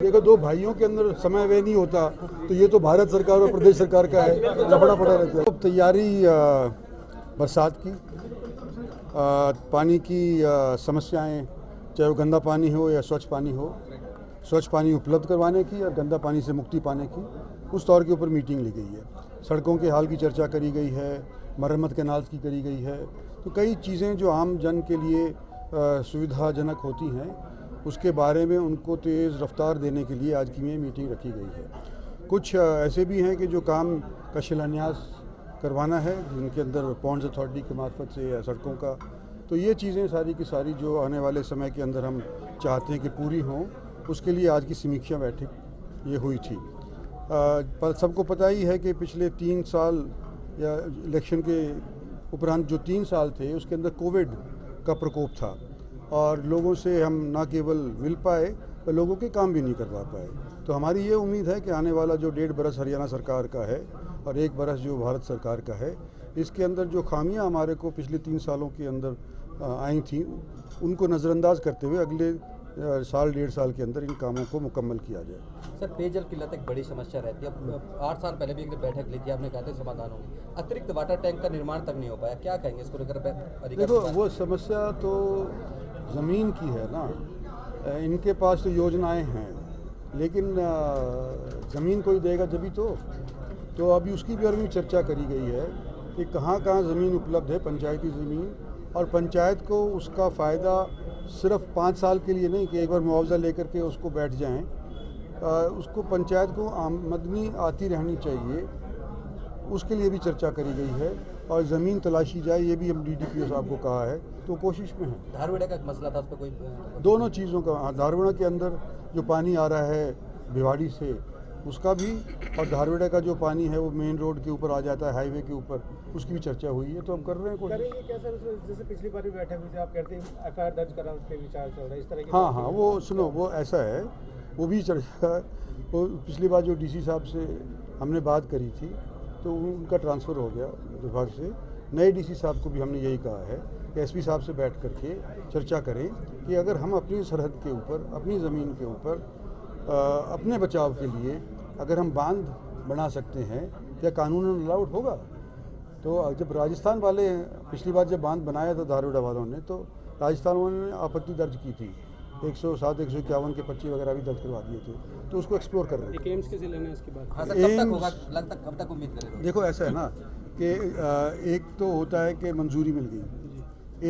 देखो, दो भाइयों के अंदर समय व्यय नहीं होता तो ये तो भारत सरकार और प्रदेश सरकार का है, लफड़ा पड़ा रहता है। अब तैयारी बरसात की, पानी की समस्याएं, चाहे वो गंदा पानी हो या स्वच्छ पानी हो, स्वच्छ पानी उपलब्ध करवाने की और गंदा पानी से मुक्ति पाने की, उस तौर के ऊपर मीटिंग ली गई है। सड़कों के हाल की चर्चा करी गई है, मरम्मत कैनाल्स की करी गई है। तो कई चीज़ें जो आम जन के लिए सुविधाजनक होती हैं, उसके बारे में उनको तेज़ रफ्तार देने के लिए आज की ये मीटिंग रखी गई है। कुछ ऐसे भी हैं कि जो काम का शिलान्यास करवाना है, जिनके अंदर पॉन्ड्स अथॉरिटी के मार्फत से या सड़कों का, तो ये चीज़ें सारी की सारी जो आने वाले समय के अंदर हम चाहते हैं कि पूरी हों, उसके लिए आज की समीक्षा बैठक ये हुई थी। पर सबको पता ही है कि पिछले 3 साल या इलेक्शन के उपरांत जो 3 साल थे, उसके अंदर कोविड का प्रकोप था और लोगों से हम ना केवल मिल पाए पर लोगों के काम भी नहीं करवा पाए। तो हमारी ये उम्मीद है कि आने वाला जो 1.5 बरस हरियाणा सरकार का है और 1 बरस जो भारत सरकार का है, इसके अंदर जो खामियां हमारे को पिछले 3 सालों के अंदर आई थी, उनको नज़रअंदाज करते हुए अगले साल 1.5 साल के अंदर इन कामों को मुकम्मल किया जाए। सर, पेयजल किल्लत एक बड़ी समस्या रहती है। अब 8 साल पहले भी एक बैठक ली थी, आपने कहा था समाधान होगी, अतिरिक्त वाटर टैंक का निर्माण तक नहीं हो पाया। क्या कहेंगे इसको लेकर? देखो, वो समस्या तो ज़मीन की है ना, इनके पास तो योजनाएं हैं, लेकिन ज़मीन कोई देगा जभी तो अभी उसकी बारे में चर्चा करी गई है कि कहाँ कहाँ ज़मीन उपलब्ध है, पंचायती ज़मीन, और पंचायत को उसका फ़ायदा सिर्फ 5 साल के लिए नहीं कि एक बार मुआवजा लेकर के उसको बैठ जाएं, उसको पंचायत को आमदनी आती रहनी चाहिए, उसके लिए भी चर्चा करी गई है और ज़मीन तलाशी जाए, ये भी हम DDPO साहब को कहा है, तो कोशिश में है। धारवाड़ा का मसला था, उस पर कोई दोनों चीज़ों का, धारवाड़ा के अंदर जो पानी आ रहा है भिवाड़ी से, उसका भी, और धारवाड़ा का जो पानी है वो मेन रोड के ऊपर आ जाता है, हाईवे के ऊपर, उसकी भी चर्चा हुई है। तो हम कर रहे हैं कोशिश। करेंगे क्या सर? जैसे पिछली बार भी बैठक हुई थी, आप कहते हैं FIR दर्ज करा, उस पर विचार चल रहा है, इस तरह की? हाँ, वो सुनो, वो ऐसा है, वो भी चर्चा, वो पिछली बार जो DC साहब से हमने बात करी थी तो उनका ट्रांसफ़र हो गया विभाग से, नए DC साहब को भी हमने यही कहा है कि SP साहब से बैठ करके चर्चा करें कि अगर हम अपनी सरहद के ऊपर, अपनी ज़मीन के ऊपर अपने बचाव के लिए अगर हम बांध बना सकते हैं, क्या कानूनन अलाउड होगा? तो जब राजस्थान वाले पिछली बार जब बांध बनाया था धारवाड़ा वालों ने, तो राजस्थान वालों ने आपत्ति दर्ज की थी, 107, 151 के 25 वगैरह भी दर्ज करवा दिए थे, तो उसको एक्सप्लोर कर रहे थे। एम्स कैसे लेना है इसके बाद? हाँ सर, कब तक होगा? लगता कब तक उम्मीद करें? देखो, ऐसा है ना कि एक तो होता है कि मंजूरी मिल गई,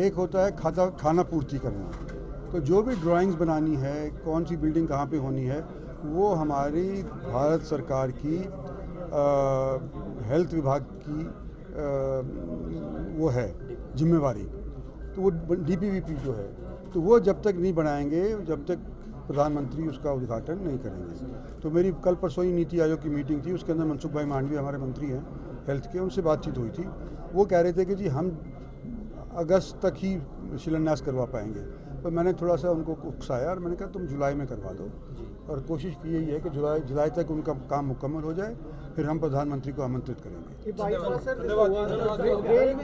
एक होता है खाना पूर्ति करना। तो जो भी ड्राइंग्स बनानी है, कौन सी बिल्डिंग कहाँ पे होनी है, वो हमारी भारत सरकार की हेल्थ विभाग की वो है जिम्मेवारी। तो वो DPVP जो है, तो वो जब तक नहीं बनाएंगे, जब तक प्रधानमंत्री उसका उद्घाटन नहीं करेंगे। तो मेरी कल परसों ही नीति आयोग की मीटिंग थी, उसके अंदर मनसुख भाई मांडवी हमारे मंत्री हैं हेल्थ के, उनसे बातचीत हुई थी। वो कह रहे थे कि जी हम अगस्त तक ही शिलान्यास करवा पाएंगे, पर मैंने थोड़ा सा उनको उकसाया और मैंने कहा तुम जुलाई में करवा दो, और कोशिश की यही है कि जुलाई तक उनका काम मुकम्मल हो जाए, फिर हम प्रधानमंत्री को आमंत्रित करेंगे।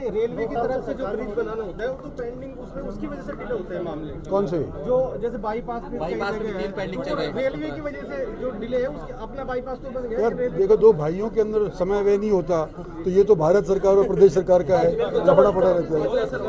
रेलवे की तरफ से जो ब्रिज बनाना होता है वो तो पेंडिंग, उसमें उसकी वजह से डिले होते हैं मामले। कौन से? जो जैसे बाईपास पेंडिंग चल रहा है, रेलवे की वजह से जो डिले है, उसके अपना बाईपास तो बन गया। यार देखो, दो भाइयों के अंदर समय व्यय नहीं होता तो ये तो भारत सरकार और प्रदेश सरकार का है, लफड़ा पड़ा रहता है।